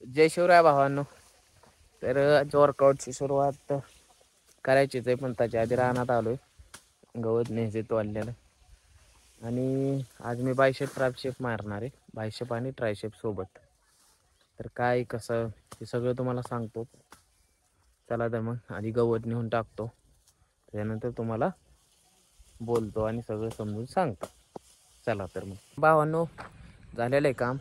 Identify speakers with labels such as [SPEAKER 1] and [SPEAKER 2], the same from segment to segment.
[SPEAKER 1] जय शिवराय भावांनो. तर वर्कआउटची सुरुवात करायचीच आहे, पण त्याच्या आधी रानात आलोय. गवत न्यायचे तोडलेलं. आणि आज मी बायशेप ट्रायशेप मारणार आहे, बायशेप आणि ट्रायशेप सोबत. तर काय कसं हे सगळं तुम्हाला सांगतो. चला तर मग आधी गवत नेऊन टाकतो, त्यानंतर तुम्हाला बोलतो आणि सगळं समजून सांगतो. चला तर मग भावांनो, झालेलं आहे काम.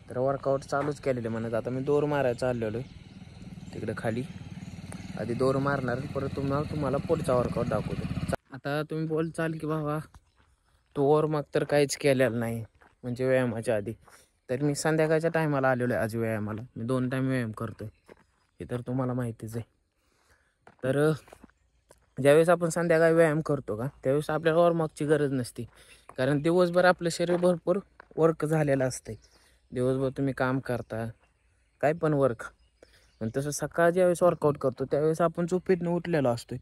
[SPEAKER 1] तर वर्कआउट चालूच केलेलं म्हणत. आता मी दोर मारायला चाललेलो आहे तिकडे खाली. आधी दोर मारणार, परत तुम्हाला पुढचा वर्कआउट दाखवतो. आता तुम्ही बोलचाल की बाबा तो मग तर काहीच केलेलं नाही, म्हणजे व्यायामाच्या आधी. तर मी संध्याकाळच्या टायमाला आलेलो आहे आज व्यायामाला. मी 2 टाईम व्यायाम करतो हे तर तुम्हाला माहितीच आहे. तर ज्यावेळेस आपण संध्याकाळी व्यायाम करतो का, त्यावेळेस आपल्याला वॉर्मअपची गरज नसते, कारण दिवसभर आपलं शरीर भरपूर वर्क झालेलं असते. दिवसभर तुम्ही काम करता, काय पण वर्क. पण तसं सकाळ ज्यावेळेस वर्कआउट करतो त्यावेळेस आपण झोपेतनं उठलेलो असतो,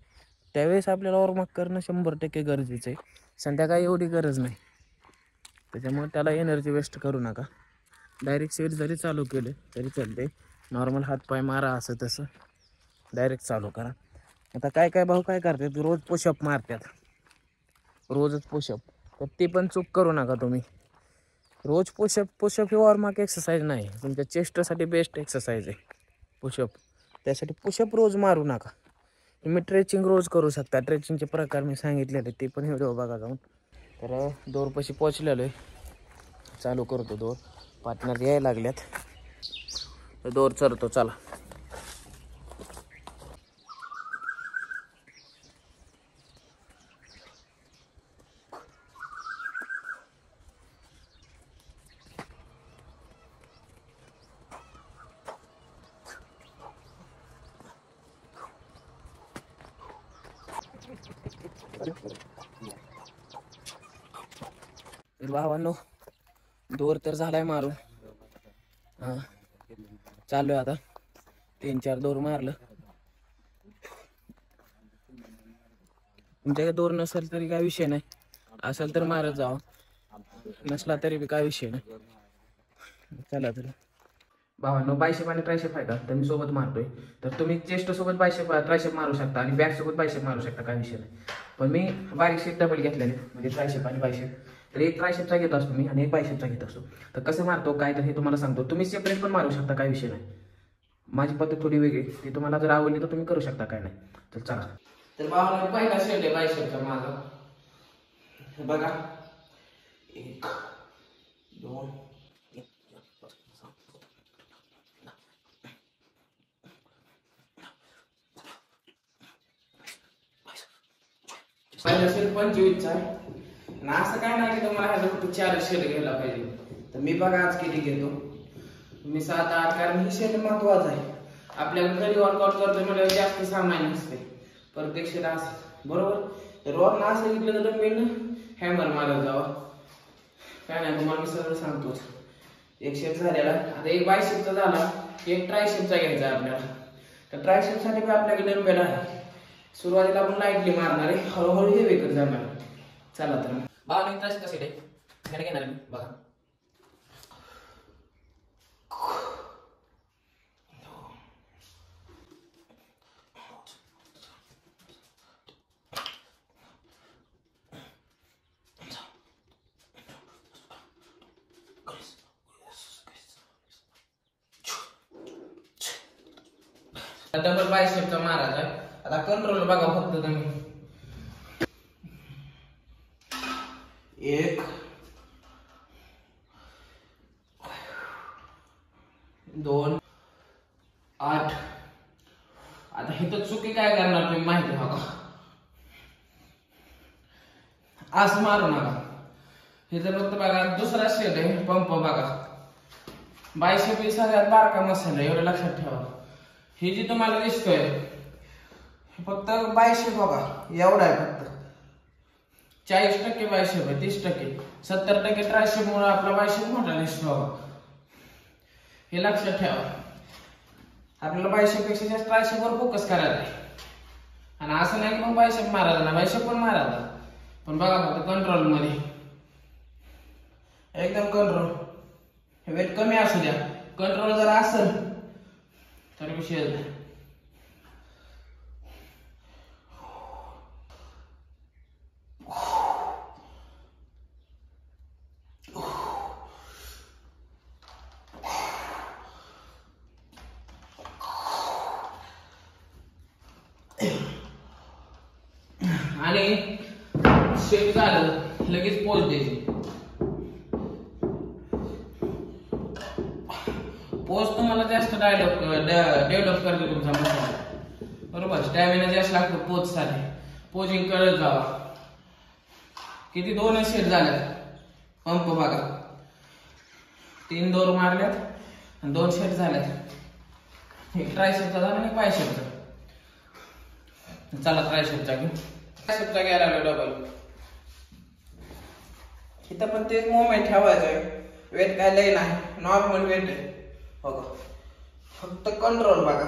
[SPEAKER 1] त्यावेळेस आपल्याला वॉर्मअप करणं 100% गरजेचं आहे. संध्याकाळी एवढी गरज नाही, त्याच्यामुळे त्याला एनर्जी वेस्ट करू नका. डायरेक्ट सीट जरी चालू केले तरी चालते, नॉर्मल हातपाय मारा असं तसं डायरेक्ट चालू करा. आता काय भाऊ काय करतात, रोज पुशअप मारतात, रोजच पुशअप. तर ते पण चूक करू नका तुम्ही. रोज पुशअप ही वॉर्मअप एक्सरसाइज नाही, तुमच्या चेस्टसाठी बेस्ट एक्सरसाइज आहे पुशअप. त्यासाठी पुशअप रोज मारू नका. तुम्ही ट्रेचिंग रोज करू शकता. ट्रेचिंगचे प्रकार मी सांगितलेले, ते पण व्हिडिओ बघा जाऊन. तर दोरपाशी पोचलेलो आहे, चालू करतो दोर. पार्टनर यायला लागल्यात, तर दोर चरतो. चला तर भावांनो, दोर तर झालाय मारून. हां, चालू आहे आता. 3-4 दोर मारलं. तुमच्याकडे दोर नसेल तरी काय विषय नाही, असेल तर मारत जावं, नसला तरी बी काय विषय नाही. चला तर भावांनो, बायशेप आणि ट्रायशेप आहे का, तर मी सोबत मारतोय. तर तुम्ही चेस्ट सोबत बायशेप ट्रायशेप मारू शकता आणि बॅक सोबत बायशेप मारू शकता, काय विषय नाही. पण मी बारीकशे डबल घेतलेले, म्हणजे ट्रायशेप आणि बायशेप. तर एक ट्रायशेपचा घेत असतो मी आणि एक बायशेपचा घेत असतो. तर कसं मारतो काय तर हे तुम्हाला सांगतो. तुम्ही सेपरेट पण मारू शकता, काय विषय नाही. माझी पद्धत थोडी वेगळी, ती तुम्हाला जर आवडली तर तुम्ही करू शकता, काय नाही. तर चला. तर भावांनो, पहिला शेट आहे बायशेपचा माझा. बघा, 1 2 पहिला शेट 25चा आहे. आणि असं काय नाही की तुम्हाला ह्याचा फक्त 4 शेट घ्यायला पाहिजे. तर मी बघा आज किती घेतो, मी 7-8, कारण ही शेट महत्वाचं आहे. आपल्याला घरी वर्कआउट करतो म्हणजे जास्त सामान नसते, प्रत्येक शेट असं बरोबर. तर वरनं असं घेतलं तर मी हॅमर मारत जावं, काय नाही. तुम्हाला मी सगळं सांगतोच. एक शेट झालेला, आता एक बायसेपचा झाला, एक ट्रायसेपचा घ्यायचा आहे आपल्याला. तर ट्रायसेपसाठी पण आपल्याकडे डंबेल आहे. सुरुवातीला आपण लाईटली मारणार आहे, हळूहळू हे वेगळं जाणार. चला तर मग बाबा, मी ट्रायसेप कसे आहे घेणार मी बघा. डबल बायसेपचा मारायचा. आता कंट्रोल बघा फक्त तुम्ही. 1 2 8. आता हे तर चुकी काय करणार तुम्ही माहिती आहे का, असं मारू नका. हे तर फक्त बघा, दुसरा शेट आहे पंप बघा. बायसेप ही सगळ्यात बारका मसल आहे, एवढं लक्षात ठेवा. हे जे तुम्हाला दिसतोय फक्त बायसेप बघा, एवढा आहे फक्त. 40% बायसेप आहे, 30%, 70% ट्रायसेप मुळे आपला बायसेप मोठा दिसतो. हे लक्षात ठेवा. आपल्याला बायसेप पेक्षा जास्त ट्रायसेपवर फोकस करायचा आहे. आणि असं नाही की मग बायसेप मारायचा ना, बायसेप पण मारायचा, पण बघा फक्त कंट्रोल मध्ये, एकदम कंट्रोल. वेट कमी असू द्या, कंट्रोल जर असेल तर विषय नाही. आणि शेक झालं लगेच पोच द्यायची. पोच तुम्हाला जास्त डेव्हलप करते तुमचा मसल, बरोबर. स्टॅमिना जास्त लागतो पोच साठी. पोजिंग कळत जावा. किती 2 सेट झाल्यात पंप बघा. 3 दोर मारल्यात आणि 2 सेट झाल्यात. एक ट्रायसेपचा झाला आणि बायसेपचा. चला ट्रायसेपचा घेऊ. ट्रायसेपचा घ्यायला लागलो डबल. इथं पण तेच मोमेंट ठेवायचं आहे. वेट काय लय नाही, नॉर्मल वेट आहे बघा. फक्त कंट्रोल बघा.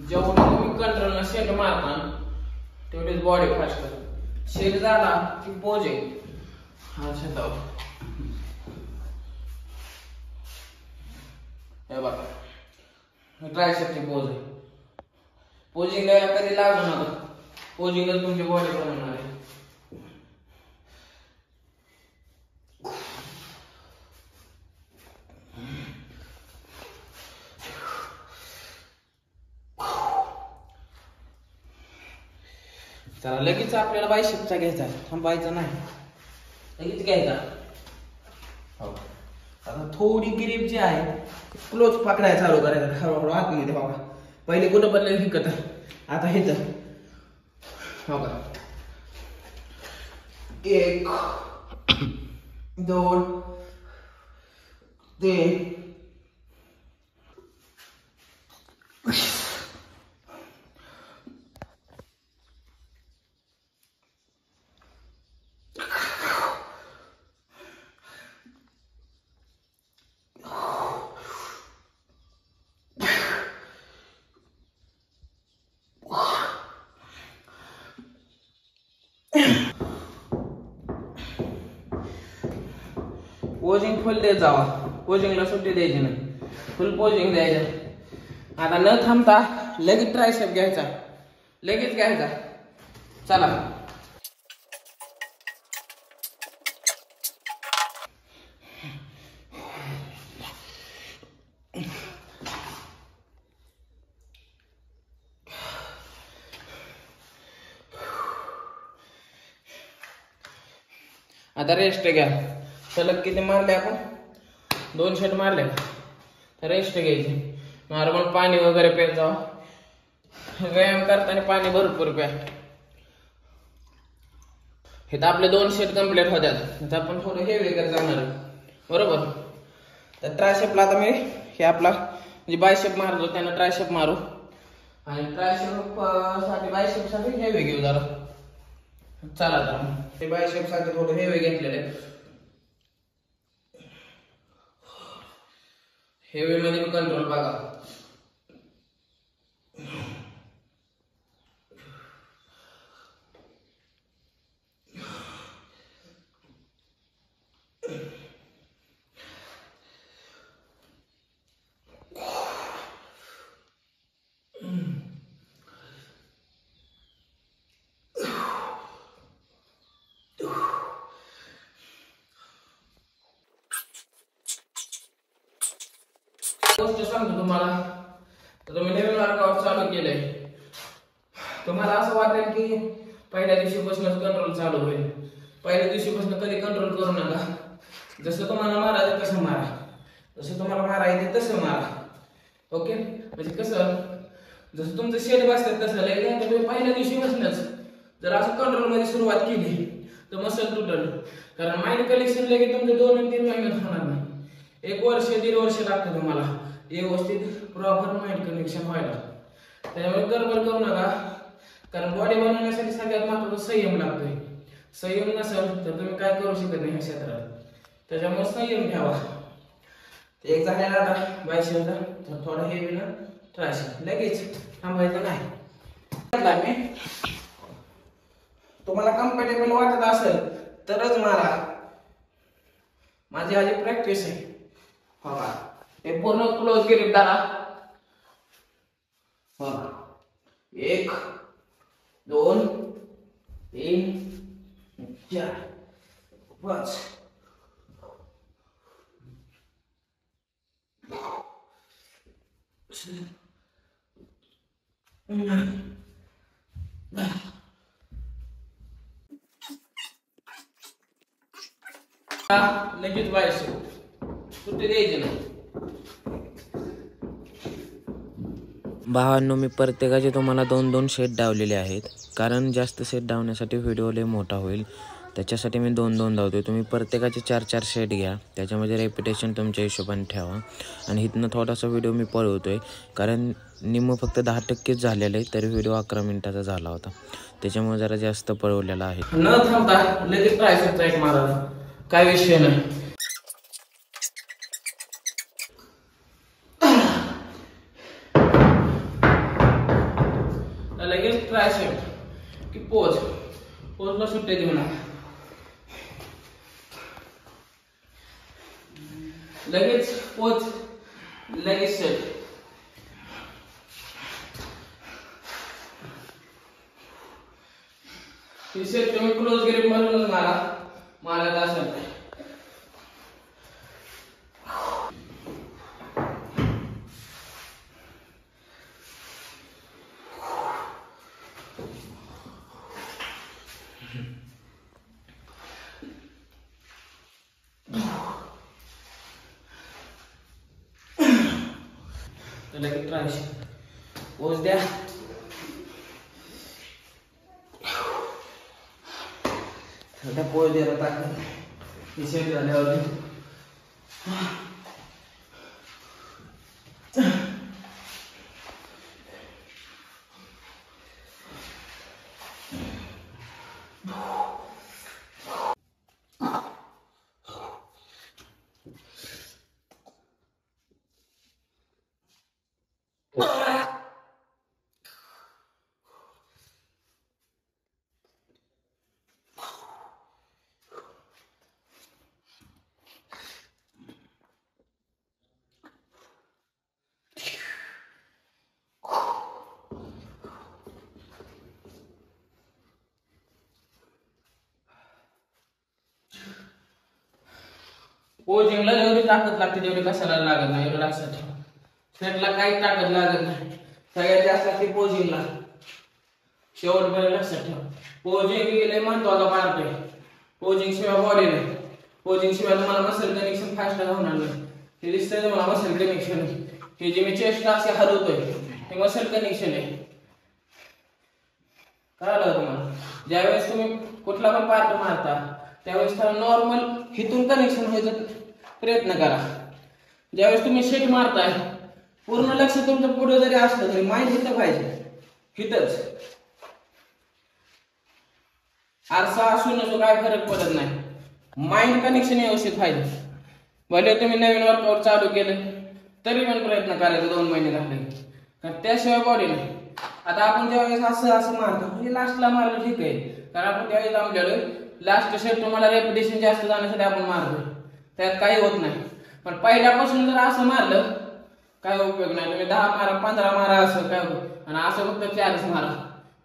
[SPEAKER 1] जेवढं तुम्ही कंट्रोल शेट मारता तेवढीच बॉडी फास्ट करते. शेट झाला की पोज आहे. हा शेतावर हे बघा, ट्रायसेपची पोज आहे. पोजिंग कधी लागू नका. पोजिंगच तुमची बॉडी बनवणार आहे. चला लगेच आपल्याला बायसेपचा घ्यायचा, थांबायचा नाही, लगेच घ्यायचा. आता थोडी ग्रीप जी आहे क्लोज पकडायला चालू करायचा. हळूहळू आतमध्ये बघा. पहिले कुठं बदलेल शिकत, आता हे तर बघा. 1 2 3 पोजिंग फुल देत जावा. पोजिंगला सुट्टी द्यायची नाही, फुल पोजिंग द्यायचं. आता न थांबता लगेच ट्रायसेप घ्यायचा, लगेच घ्यायचा. चला आता रेस्ट घ्या. सलग किती मारले आपण? 2 सेट मारले. रेस्ट घ्यायची. नॉर्मल पाणी वगैरे प्यायचं जावा. व्यायाम करताना पाणी भरपूर प्या. हे तर आपले 2 सेट कंप्लीट होतात. आता आपण थोडं हेवी करत जाणार बरोबर. तर ट्रायसेपला आता मी हे आपला म्हणजे बायसेप मारतो त्यानं ट्रायसेप मारू. आणि ट्रायसेप साठी बायसेप साठी हेवी घेऊ जरा. चला तर ते बायसेप साठी थोडं हेवी घेतलेलं आहे. हेवी मध्ये कंट्रोल बघा. गोष्ट सांगतो तुम्हाला. तर मी नवीन वर्कआउट चालू केलंय. तुम्हाला असं वाटेल की पहिल्या दिवशीपासूनच कंट्रोल चालू होईल. पहिल्या दिवशीपासून कधी कंट्रोल करू नका. जसं तुम्हाला मारायचं तसं मारा. जसं तुम्हाला मारायचं तसं मारा. ओके. म्हणजे कसं जसं तुमचं शेड बसतात तसं लय तुम्ही पहिल्या दिवशीपासूनच जर असं कंट्रोल मध्ये सुरुवात केली तर मसल तुटल. कारण माइंड कलेक्शन लगेच तुमचं 2 आणि 3 महिन्यात होणार नाही. 1 वर्ष 1.5 वर्ष लागतं तुम्हाला व्यवस्थित प्रॉपर माइंड कनेक्शन व्हायला. त्यामुळे गडबड करू नका. कारण बॉडी बनवण्यासाठी सगळ्यात महत्त्वाचा संयम लागतोय. संयम नसेल तर तुम्ही काय करू शकत नाही ह्या क्षेत्रात. त्याच्यामुळे संयम ठेवा. एक झालेला आता बायसेपचा, तर थोडा हेवी ना ट्रायसेप, लगेच थांबायचं नाही. मी तुम्हाला कम्फर्टेबल वाटत असेल तरच मारा. माझी आधी प्रॅक्टिस आहे. बघा हे पूर्ण क्लोज ग्रिप धरा. बघा 1 2 3 4 5 लगेच बायसेप सुट्टी द्यायची नाही. भावांनो, मी प्रत्येकाचे तुम्हाला 2-2 सेट धावलेले आहेत, कारण जास्त सेट धावण्यासाठी व्हिडिओ लय मोठा होईल. त्याच्यासाठी मी 2-2 धावतोय. तुम्ही प्रत्येकाचे 4-4 सेट घ्या. त्याच्यामध्ये रेपिटेशन तुमच्या हिशोबाने ठेवा. आणि इथनं थोडासा व्हिडिओ मी पळवतोय, कारण निम्मं फक्त 10%च झालेलं आहे, तरी व्हिडिओ 11 मिनिटाचा झाला होता. त्याच्यामुळे जरा जास्त पळवलेला आहे. न थांबता लगेच ट्रायसेपचा एक मारा, काय विषय नाही. लगेच ट्रायसेप की पोजला सुट्टे देऊ नका. लगेच पोज, लगेच सेट. ही सेट तुम्ही क्लोज ग्रिप मधूनच मारत असाल. लगेच ट्रायसेप पोज द्या. आता पोज द्यायला टाका. ही सेट झाल्यावर पोजिंगला जेवढी ताकद लागते तेवढी कशाला लागत नाही, एवढं लक्षात ठेवा. सेटला काही ताकद लागत नाही, सगळ्यात जास्त लागते पोजिंगला. शेवटपर्यंत लक्षात ठेवा. पोजिंग लय महत्वाचा पार्ट आहे. पोजिंग शिवाय बॉडी नाही. पोजिंग शिवाय तुम्हाला मसल कनेक्शन फास्ट होणार नाही. हे दिसतंय तुम्हाला मसल कनेक्शन. हे जे मी चेस्ट असे हलवतोय हे मसल कनेक्शन आहे. कळलं तुम्हाला? ज्यावेळेस तुम्ही कुठला पण पार्ट मारता त्यावेळेस त्याला नॉर्मल हिथून कनेक्शन व्हायचं प्रयत्न करा. ज्यावेळेस तुम्ही शेट मारताय पूर्ण लक्ष तुमचं पुढे जरी असलं तरी माइंड हिथं पाहिजे, हिथंच. आरसा असू नसो काय फरक पडत नाही, माइंड कनेक्शन व्यवस्थित पाहिजे. भले तुम्ही नवीन वर्कआउट चालू केलं तरी पण प्रयत्न करायचा 2 महिने झाले, कारण त्याशिवाय बॉडी नाही. आता आपण ज्यावेळेस असं मारतो म्हणजे लास्टला मारलं ठीक आहे, कारण आपण त्यावेळेस जमलेलो लास्ट सेट तुम्हाला रेपिटेशन जास्त जाण्यासाठी आपण मारतो, त्यात काही होत नाही. पण पहिल्यापासून जर असं मारलं काय उपयोग नाही. तुम्ही 10 मारा 15 मारा असं काय होतं, आणि असं फक्त 4च मारा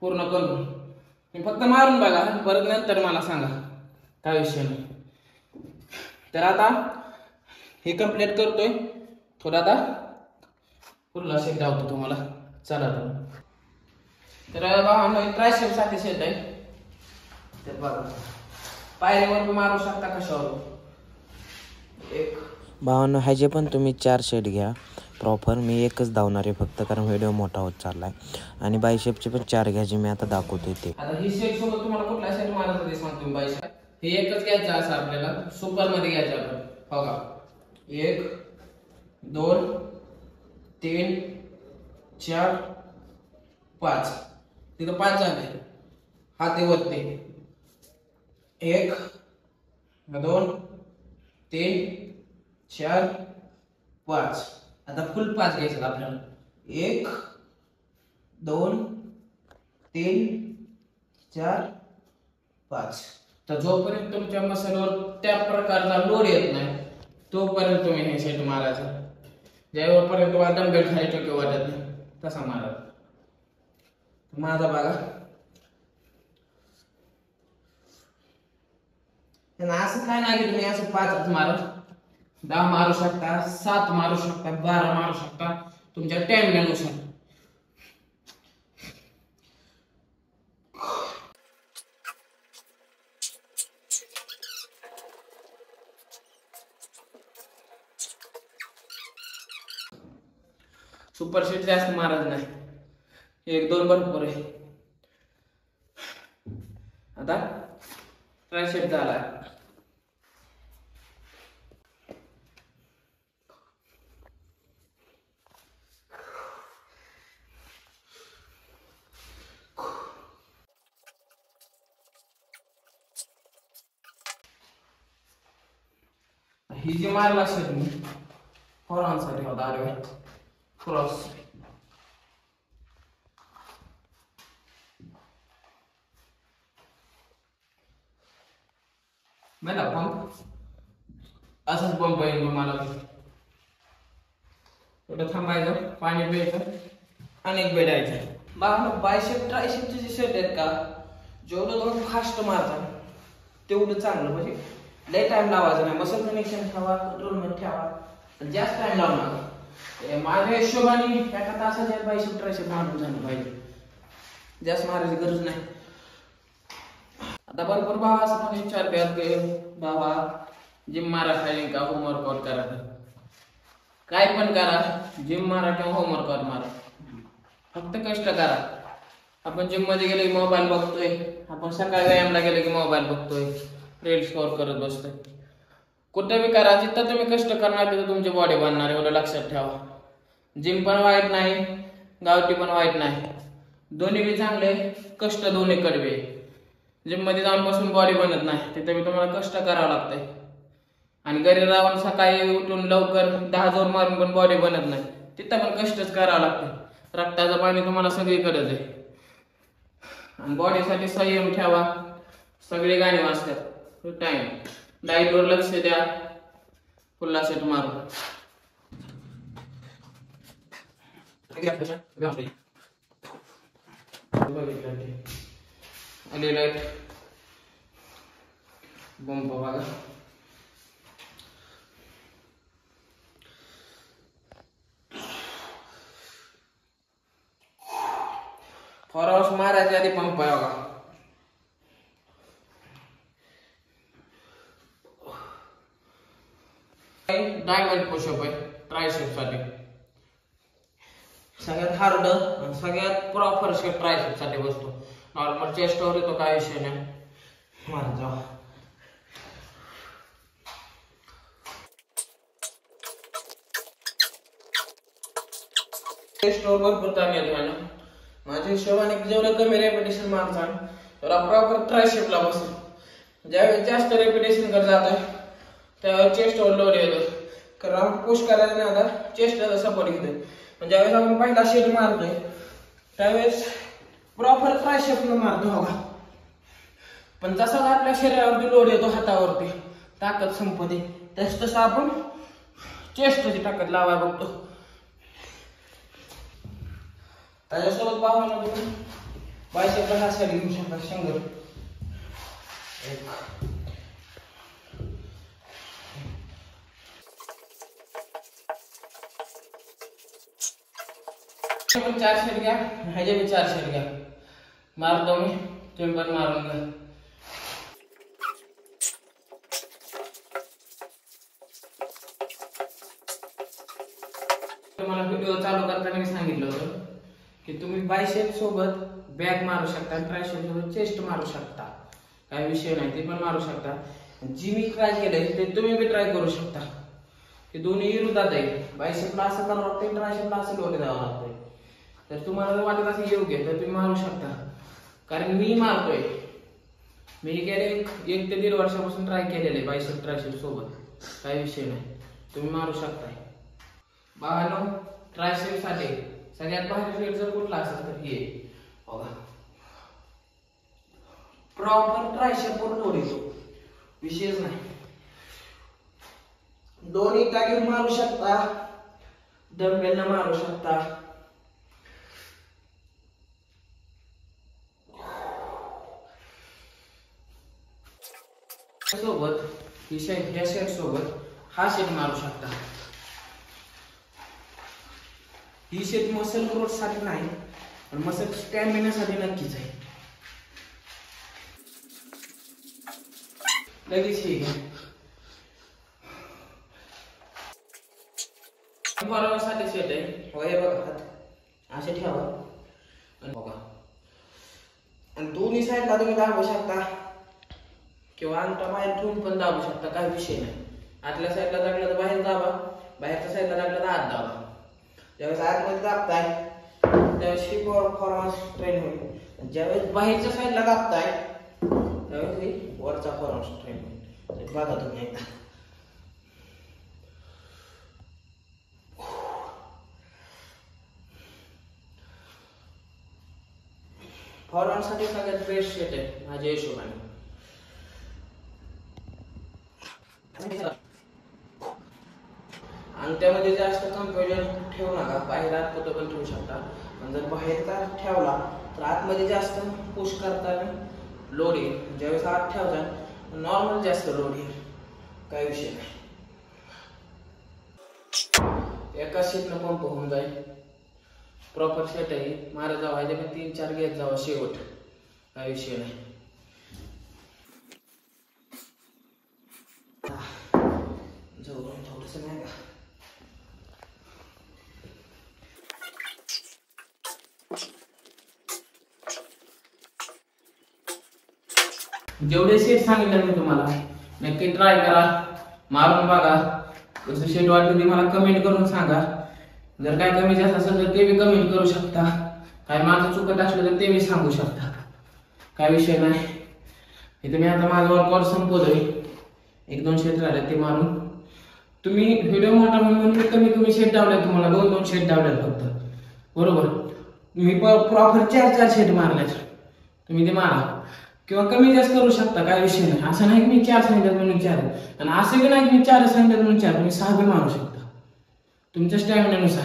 [SPEAKER 1] पूर्ण करून. तुम्ही फक्त मारून बघा, परत नंतर मला सांगा, काय विषय नाही. तर आता हे कंप्लीट करतोय, थोडा आता पुढला सेट धावतो तुम्हाला. चला तर ट्रायसेप साठी सेट आहे. तर बघा पायरीवर मारू शकता कशावर. एक भावांनो, ह्याचे पण तुम्ही 4 सेट घ्या प्रॉपर. मी एकच धावणार आहे फक्त, कारण व्हिडिओ मोठा होत चाललाय. आणि बायसेपचे पण 4 घ्या, जे मी आता दाखवतोय ते. आता ही सेट सोबत तुम्हाला कुठला सेट मारायचा ते सांगतो मी. बायसेप हे एकच घ्यायचं असं आपल्याला, सुपर मध्ये घ्यायचं आपण. बघा 1 2 3 4 5, तिथं 5 झाले. हाते वरते 1 2 3 4 5. आता फुल 5 घ्यायचं आपल्याला. 1 2 3 4 5. तर जोपर्यंत तुमच्या मसलवर त्या प्रकारचा लोड येत नाही तोपर्यंत तुम्ही हे सेट मारायचं. ज्यावेळेपर्यंत तुम्हाला डंबेल खाली टोके वाटत नाही तसा मारा. माझा बघा असं काय नाही की तुम्ही असं 5च मारा. 10 मारू शकता, 7 मारू शकता, 12 मारू शकता तुमच्या टाइमनुसार. सुपर सेट जास्त मारत नाही, 1-2 भरपूर आहे. आता ट्रायसेप झाला. ही जी मारला असेल मी फॉरहँडसाठी होता. अरे क्रॉस मला पंप असंच पंप येईल मला. थोडं थांबायचं, पाणी प्यायचं आणि एक बेडायचं. बघा बायसेप ट्रायसेपचे जे सेट आहेत का, जेवढं तुम्ही फास्ट मारता तेवढं चांगलं. म्हणजे लय टाइम लावायचा नाही. मसल कनेक्शन ठेवा, कंट्रोल मध्ये ठेवा, जास्त टाइम लावू नका. माझ्या हिशोबाने एका तासाच्या बायसेप ट्रायसेप मारून झालं पाहिजे, जास्त मारायची गरज नाही. आता भरपूर भावा असं पण विचारतात की बाबा जिम मारा खाली का होमवर्कआउट करा. काय पण करा, जिम मारा किंवा होमवर्कआउट मारा, फक्त कष्ट करा. आपण जिम मध्ये गेले की मोबाईल बघतोय, आपण सकाळी व्यायामला गेले की मोबाईल बघतोय, रील स्कोर करत बसतोय. कुठे बी करा, जिथं तुम्ही कष्ट करणार तिथं तुमची बॉडी बनणार, एवढं लक्षात ठेवा. जिम पण वाईट नाही, गावठी पण वाईट नाही, दोन्ही बी चांगले, कष्ट दोन्ही कडवे. जिम मध्ये जाऊन बसून बॉडी बनत नाही, तिथे बी तुम्हाला कष्ट करावं लागतंय. आणि घरी राहून सकाळी उठून लवकर 10 जोर मारून पण बॉडी बनत नाही, तिथं पण कष्टच करावं लागतं. रक्ताचं पाणी तुम्हाला सगळीकडेच आहे. आणि बॉडीसाठी संयम ठेवा. सगळी गाणी वाचतात, टाइम डाईटवर लक्ष द्या, फुल्ला सेट मारू. आली लाईट बंप बघा. फॉरवर्ड मारायच्या आधी पंप आहे बघा. डायमंड पुशअप आहे ट्रायसेप साठी, सगळ्यात हार्ड आणि सगळ्यात प्रॉपर शेप ट्रायसेप साठी बसतो. नॉर्मल चेस्टवर येतो, काय विषय नाही. मार जाऊ. चेस्टवर भरपूर ताण येतो आहे ना. माझ्या हिशोबाने जेवढं कमी रेपिटेशन मारता तेवढा प्रॉपर ट्रायसेपला बसेल. ज्यावेळेस जास्त रेपिटेशन करत जातोय त्यावेळेस चेस्टवर लोड येतो, कारण आपण पुश करायला नाही, आता चेस्टचा सपोर्ट घेतोय. पण ज्यावेळेस आपण पहिला शेट मारतोय त्यावेळेस प्रॉपर ट्रायसेपला मारतो बघा. पण जसा आपल्या शरीरावरती लोड येतो, हातावरती ताकद संपते, तसं आपण चेस्टची ताकद लावायला बघतो. त्याच्यासोबत पाहून तुम्ही बायसेपला हा साईड घेऊ शकता. 100 4 सेट घ्या, ह्याचे बी 4 सेट घ्या. मारतो मी, तुम्ही पण मारून घ्या. तुम्हाला व्हिडिओ चालू करताना मी सांगितलं होतं की तुम्ही बायसेप सोबत बॅक मारू शकता, ट्रायसेप सोबत चेस्ट मारू शकता, काही विषय नाही, ते पण मारू शकता. जी मी ट्राय केलंय ते तुम्ही बी ट्राय करू शकता. हे दोन्ही विरोधात आहे. बायसेपला असं करावं लागतंय, ट्रायसेपला असं लोड द्यावं लागतंय. तर तुम्हाला जर वाटत असेल योग्य तर तुम्ही मारू शकता, कारण मी मारतोय मी गेले 1 ते 1.5 वर्षापासून ट्राय केलेले आहे बायसेप ट्रायसेप सोबत, काही विषय नाही, तुम्ही मारू शकताय. बाळांनो, ट्रायसेप साठी सगळ्यात भारी ट्रेड जर कुठला असेल तर हे बघा, प्रॉपर ट्रायसेप वर लोड येतो, विषयच नाही. दोन्ही जागेवर मारू शकता, डंबेलला मारू शकता. सोबत ही शेट, या शेट सोबत हा शेट मारू शकता. ही शेट मसल ग्रोथ साठी नाही, पण मसल स्टॅमिना साठी नक्कीच आहे. लगेच हे घ्या. साठी सेट आहे. हे बघा, हात असे ठेवा आणि बघा, आणि दोन्ही साईडला तुम्ही दाबू शकता किंवा अंगठा बाहेर ठेवून पण दाबू शकता, काही विषय नाही. आतल्या साईडला दाबला तर बाहेर दाबा, बाहेरच्या साईडला दाबला तर आत दाबा. ज्यावेळेस आतमध्ये दाबताय त्यावेळेस ही फॉर्मस ट्रेन होईल, ज्यावेळेस बाहेरच्या साईडला दाबताय त्यावेळेस वरचा फॉर्मस ट्रेन होईल. बघा तुम्ही एकदा. फॉर्मसाठी सगळ्यात बेस्ट शेट आहे माझ्या हिशोबाने. आणि त्यामध्ये जास्त कम्प्युजन ठेवू नका, बाहेर आत कुठं पण ठेवू शकता, पण जर बाहेरचा ठेवला तर आतमध्ये जास्त पुश करताना लोड येईल. ज्यावेळेस आत ठेवता नॉर्मल जास्त लोड येईल, काही विषय नाही. एका शेटनं पंप होऊन जाईल. प्रॉपर सेट आहे, मारा जावा, ह्याच्या 3-4 घेत जावा शेवट, काही विषय नाही. जवळून थोडस नाही का, जेवढे सेट सांगितले मी तुम्हाला नक्की ट्राय करा, मारून बघा. कसं शेट वाटलं ते मला कमेंट करून सांगा. जर काय कमी जास्त असेल तर ते बी कमेंट करू शकता, काय माझं चुकत असलं तर ते बी सांगू शकता, काय विषय नाही. इथे मी आता माझा वर्कआउट संपवतोय, 1-2 शेट राहिले ते मारून. तुम्ही व्हिडिओ मोठा म्हणून कमी शेट डावले, तुम्हाला 2-2 शेट डावले फक्त, बरोबर. मी प्रॉपर 4-4 शेट मारले, तुम्ही ते मारा किंवा कमी जास्त करू शकता, काय विषय नाही. असं नाही की मी 4 सांगितलं म्हणून 4, आणि असं की नाही की मी 4 सांगितलं म्हणून 4, तुम्ही 6 बी मारू शकता तुमच्या स्टॅमिनानुसार.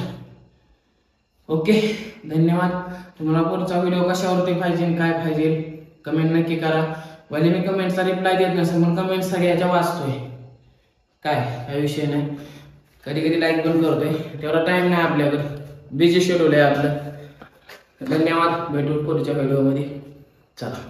[SPEAKER 1] ओके, धन्यवाद. तुम्हाला पुढचा व्हिडिओ कशावरती पाहिजे, काय पाहिजे, कमेंट नक्की करा. भले मी कमेंटचा रिप्लाय देत नसेल, पण कमेंट सगळ्याच्या वाचतोय, काय विषय नाही. कधी कधी लाईक पण करतोय, तेवढा टाइम नाही आपल्याकडे, बिझी शेड्यूल आहे आपलं. धन्यवाद, भेटू पुढच्या व्हिडिओमध्ये. चला.